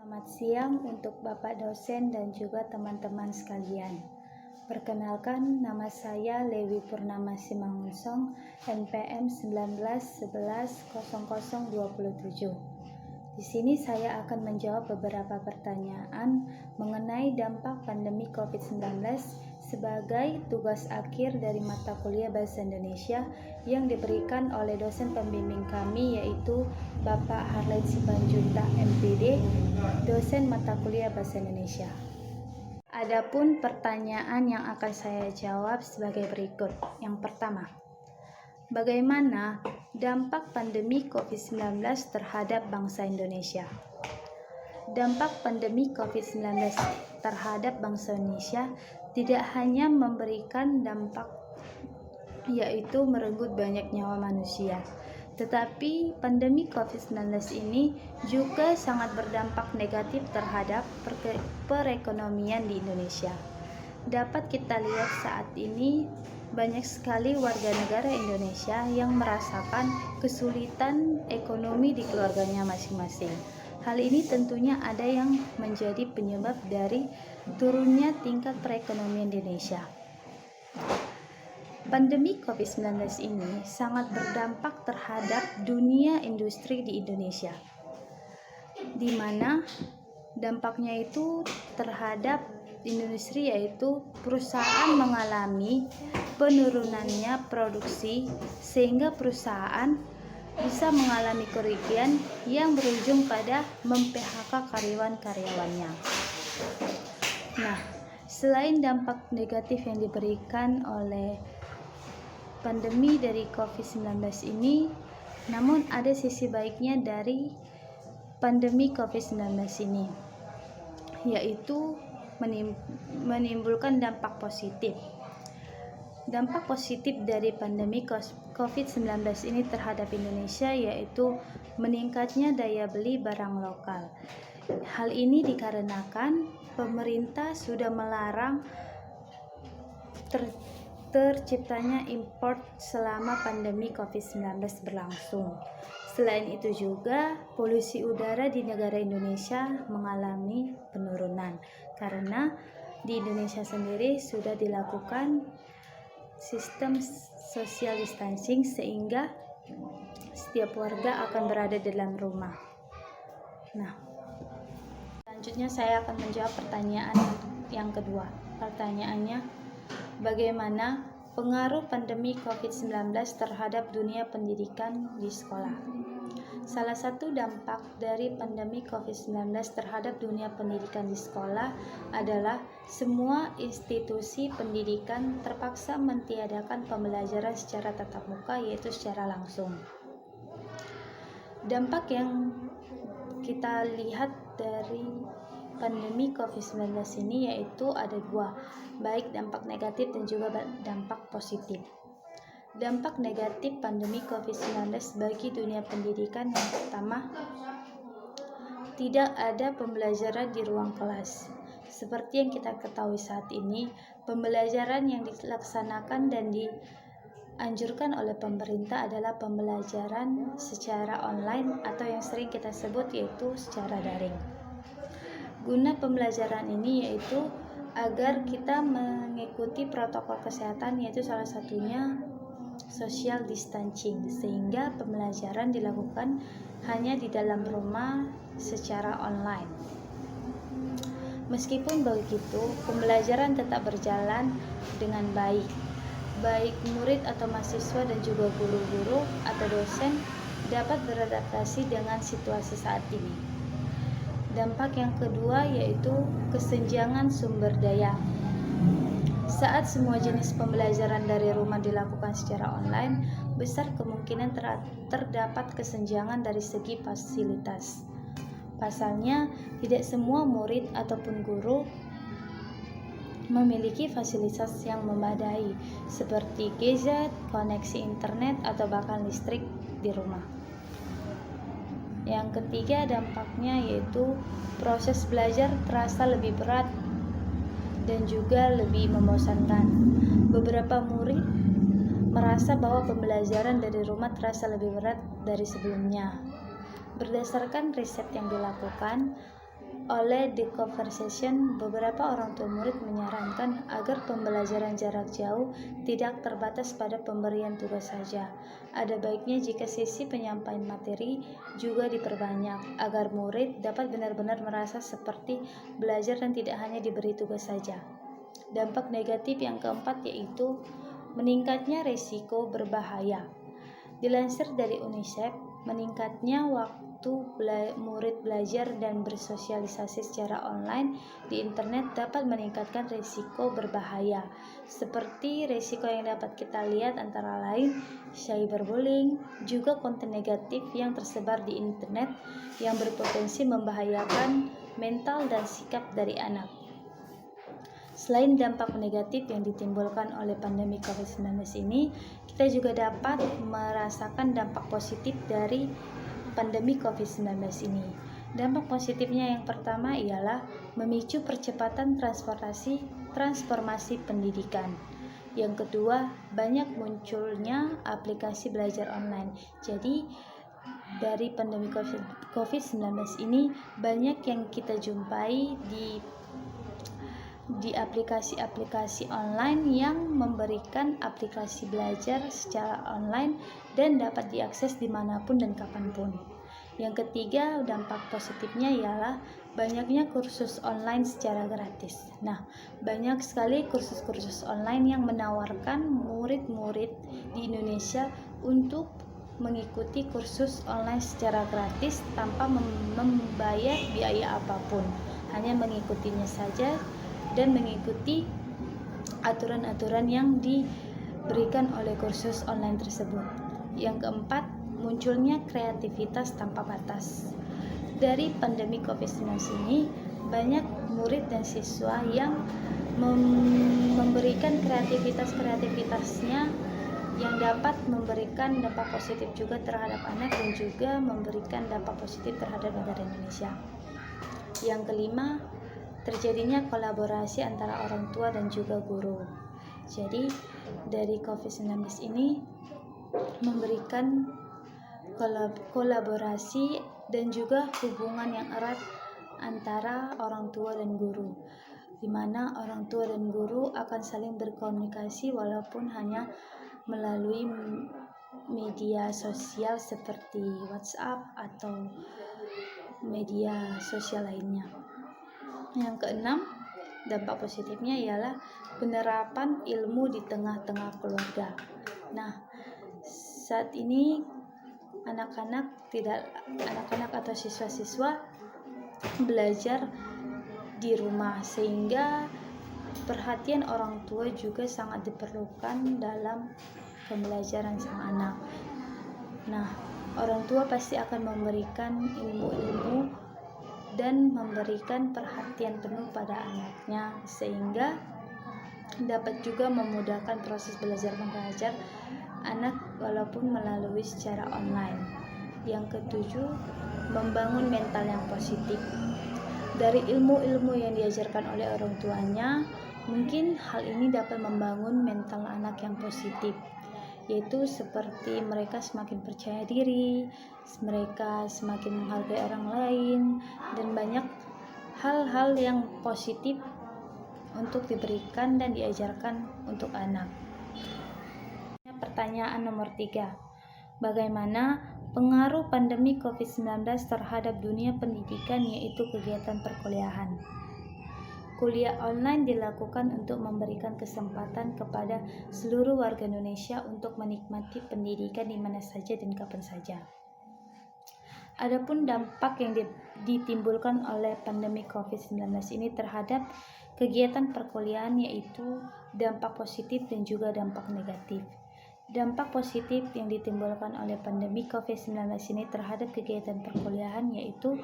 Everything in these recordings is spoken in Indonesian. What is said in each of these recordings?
Selamat siang untuk Bapak dosen dan juga teman-teman sekalian. Perkenalkan, nama saya Lewi Purnama Simangunsong, NPM 19110027. Di sini saya akan menjawab beberapa pertanyaan mengenai dampak pandemi COVID-19 sebagai tugas akhir dari mata kuliah Bahasa Indonesia yang diberikan oleh dosen pembimbing kami, yaitu Bapak Harlen Simanjuntak MPD, dosen mata kuliah Bahasa Indonesia. Adapun pertanyaan yang akan saya jawab sebagai berikut. Yang pertama, bagaimana dampak pandemi COVID-19 terhadap bangsa Indonesia? Dampak pandemi COVID-19 terhadap bangsa Indonesia tidak hanya memberikan dampak yaitu merenggut banyak nyawa manusia, tetapi pandemi COVID-19 ini juga sangat berdampak negatif terhadap perekonomian di Indonesia. Dapat kita lihat saat ini banyak sekali warga negara Indonesia yang merasakan kesulitan ekonomi di keluarganya masing-masing. Hal ini tentunya ada yang menjadi penyebab dari turunnya tingkat perekonomian di Indonesia. Pandemi COVID-19 ini sangat berdampak terhadap dunia industri di Indonesia, di mana dampaknya itu terhadap industri, yaitu perusahaan mengalami penurunannya produksi sehingga perusahaan bisa mengalami kerugian yang berujung pada mem-PHK karyawan-karyawannya. Nah, selain dampak negatif yang diberikan oleh pandemi dari COVID-19 ini, namun ada sisi baiknya dari pandemi COVID-19 ini, yaitu menimbulkan dampak positif. Dampak positif dari pandemi COVID-19 ini terhadap Indonesia yaitu meningkatnya daya beli barang lokal. Hal ini dikarenakan pemerintah sudah melarang terciptanya import selama pandemi COVID-19 berlangsung. Selain itu juga polusi udara di negara Indonesia mengalami penurunan karena di Indonesia sendiri sudah dilakukan sistem social distancing sehingga setiap warga akan berada dalam rumah. Nah, selanjutnya saya akan menjawab pertanyaan yang kedua. Pertanyaannya, bagaimana pengaruh pandemi COVID-19 terhadap dunia pendidikan di sekolah? Salah satu dampak dari pandemi COVID-19 terhadap dunia pendidikan di sekolah adalah semua institusi pendidikan terpaksa mentiadakan pembelajaran secara tatap muka, yaitu secara langsung. Dampak yang kita lihat dari pandemi COVID-19 ini yaitu ada dua, baik dampak negatif dan juga dampak positif. Dampak negatif pandemi COVID-19 bagi dunia pendidikan yang pertama, tidak ada pembelajaran di ruang kelas. Seperti yang kita ketahui saat ini, pembelajaran yang dilaksanakan dan dianjurkan oleh pemerintah adalah pembelajaran secara online atau yang sering kita sebut yaitu secara daring. Guna pembelajaran ini yaitu agar kita mengikuti protokol kesehatan, yaitu salah satunya social distancing, sehingga pembelajaran dilakukan hanya di dalam rumah secara online. Meskipun begitu, pembelajaran tetap berjalan dengan baik. Baik murid atau mahasiswa dan juga guru-guru atau dosen dapat beradaptasi dengan situasi saat ini. Dampak yang kedua yaitu kesenjangan sumber daya. Saat semua jenis pembelajaran dari rumah dilakukan secara online, besar kemungkinan terdapat kesenjangan dari segi fasilitas. Pasalnya, tidak semua murid ataupun guru memiliki fasilitas yang memadai seperti gadget, koneksi internet, atau bahkan listrik di rumah. Yang ketiga dampaknya yaitu proses belajar terasa lebih berat dan juga lebih membosankan. Beberapa murid merasa bahwa pembelajaran dari rumah terasa lebih berat dari sebelumnya. Berdasarkan riset yang dilakukan, Oleh The Conversation, beberapa orang tua murid menyarankan agar pembelajaran jarak jauh tidak terbatas pada pemberian tugas saja. Ada baiknya jika sesi penyampaian materi juga diperbanyak, agar murid dapat benar-benar merasa seperti belajar dan tidak hanya diberi tugas saja. Dampak negatif yang keempat yaitu meningkatnya risiko berbahaya. Dilansir dari UNICEF, meningkatnya waktu murid belajar dan bersosialisasi secara online di internet dapat meningkatkan risiko berbahaya, seperti risiko yang dapat kita lihat antara lain cyberbullying, juga konten negatif yang tersebar di internet yang berpotensi membahayakan mental dan sikap dari anak. Selain dampak negatif yang ditimbulkan oleh pandemi COVID-19 ini, kita juga dapat merasakan dampak positif dari pandemi COVID-19 ini. Dampak positifnya yang pertama ialah memicu percepatan transformasi pendidikan. Yang kedua, banyak munculnya aplikasi belajar online. Jadi, dari pandemi COVID-19 ini banyak yang kita jumpai di aplikasi-aplikasi online yang memberikan aplikasi belajar secara online dan dapat diakses dimanapun dan kapanpun. Yang ketiga, dampak positifnya ialah banyaknya kursus online secara gratis. Nah, banyak sekali kursus-kursus online yang menawarkan murid-murid di Indonesia untuk mengikuti kursus online secara gratis tanpa membayar biaya apapun, hanya mengikutinya saja dan mengikuti aturan-aturan yang diberikan oleh kursus online tersebut. Yang keempat, munculnya kreativitas tanpa batas. Dari pandemi COVID-19 ini, banyak murid dan siswa yang memberikan kreativitasnya yang dapat memberikan dampak positif juga terhadap anak dan juga memberikan dampak positif terhadap negara Indonesia. Yang kelima, terjadinya kolaborasi antara orang tua dan juga guru. Jadi dari COVID-19 ini memberikan kolaborasi dan juga hubungan yang erat antara orang tua dan guru, di mana orang tua dan guru akan saling berkomunikasi walaupun hanya melalui media sosial seperti WhatsApp atau media sosial lainnya. Yang keenam, dampak positifnya ialah penerapan ilmu di tengah-tengah keluarga. Nah, saat ini anak-anak atau siswa-siswa belajar di rumah, sehingga perhatian orang tua juga sangat diperlukan dalam pembelajaran sang anak. Nah, orang tua pasti akan memberikan ilmu-ilmu dan memberikan perhatian penuh pada anaknya, sehingga dapat juga memudahkan proses belajar mengajar anak walaupun melalui secara online. Yang ketujuh, membangun mental yang positif. Dari ilmu-ilmu yang diajarkan oleh orang tuanya, mungkin hal ini dapat membangun mental anak yang positif, yaitu seperti mereka semakin percaya diri, mereka semakin menghargai orang lain, dan banyak hal-hal yang positif untuk diberikan dan diajarkan untuk anak. Pertanyaan nomor 3. Bagaimana pengaruh pandemi COVID-19 terhadap dunia pendidikan, yaitu kegiatan perkuliahan? Kuliah online dilakukan untuk memberikan kesempatan kepada seluruh warga Indonesia untuk menikmati pendidikan di mana saja dan kapan saja. Adapun dampak yang ditimbulkan oleh pandemi COVID-19 ini terhadap kegiatan perkuliahan, yaitu dampak positif dan juga dampak negatif. Dampak positif yang ditimbulkan oleh pandemi COVID-19 ini terhadap kegiatan perkuliahan yaitu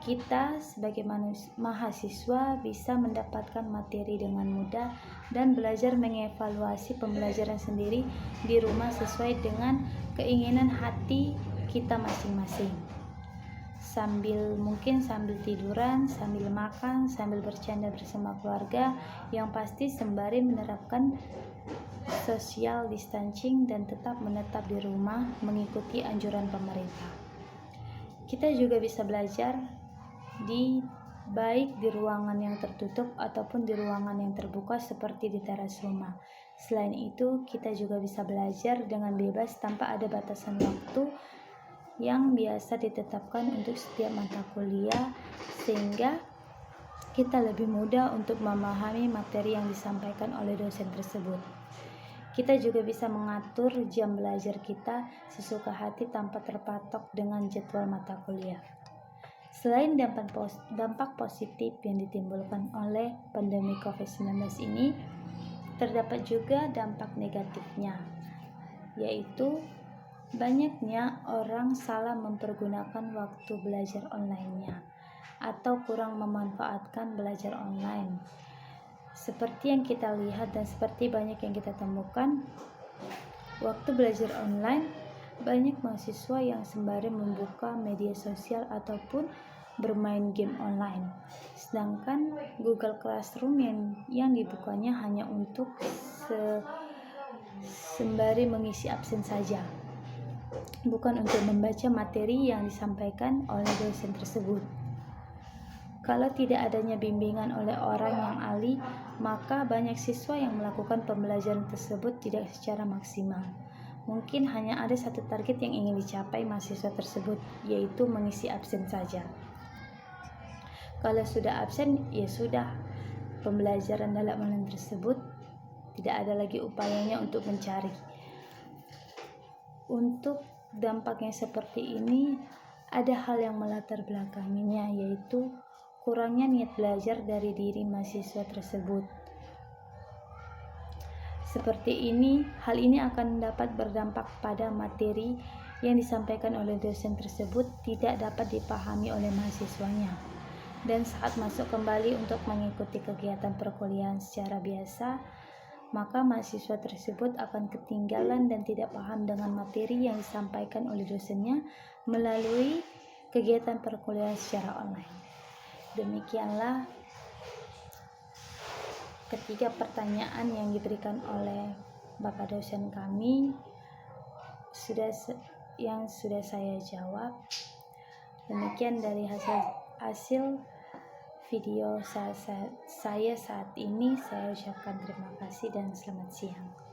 kita sebagai mahasiswa bisa mendapatkan materi dengan mudah dan belajar mengevaluasi pembelajaran sendiri di rumah sesuai dengan keinginan hati kita masing-masing. Mungkin sambil tiduran, sambil makan, sambil bercanda bersama keluarga, yang pasti sembari menerapkan social distancing dan tetap menetap di rumah mengikuti anjuran pemerintah. Kita juga bisa belajar di baik di ruangan yang tertutup ataupun di ruangan yang terbuka seperti di teras rumah. Selain itu, kita juga bisa belajar dengan bebas tanpa ada batasan waktu yang biasa ditetapkan untuk setiap mata kuliah, sehingga kita lebih mudah untuk memahami materi yang disampaikan oleh dosen tersebut. Kita juga bisa mengatur jam belajar kita sesuka hati tanpa terpatok dengan jadwal mata kuliah. Selain dampak positif yang ditimbulkan oleh pandemi COVID-19 ini, terdapat juga dampak negatifnya, yaitu banyaknya orang salah mempergunakan waktu belajar online-nya atau kurang memanfaatkan belajar online. Seperti yang kita lihat dan seperti banyak yang kita temukan, waktu belajar online banyak mahasiswa yang sembari membuka media sosial ataupun bermain game online. Sedangkan Google Classroom yang dibukanya hanya untuk sembari mengisi absen saja, bukan untuk membaca materi yang disampaikan oleh dosen tersebut. Kalau tidak adanya bimbingan oleh orang yang ahli, maka banyak siswa yang melakukan pembelajaran tersebut tidak secara maksimal. Mungkin hanya ada satu target yang ingin dicapai mahasiswa tersebut, yaitu mengisi absen saja. Kalau sudah absen, ya sudah, pembelajaran dalam online tersebut tidak ada lagi upayanya untuk mencari. Untuk dampaknya seperti ini, ada hal yang melatar belakanginya, yaitu kurangnya niat belajar dari diri mahasiswa tersebut. Seperti ini, hal ini akan dapat berdampak pada materi yang disampaikan oleh dosen tersebut tidak dapat dipahami oleh mahasiswanya. Dan saat masuk kembali untuk mengikuti kegiatan perkuliahan secara biasa, maka mahasiswa tersebut akan ketinggalan dan tidak paham dengan materi yang disampaikan oleh dosennya melalui kegiatan perkuliahan secara online. Demikianlah ketiga pertanyaan yang diberikan oleh Bapak dosen kami yang sudah saya jawab. Demikian dari hasil video saya saat ini. Saya ucapkan terima kasih dan selamat siang.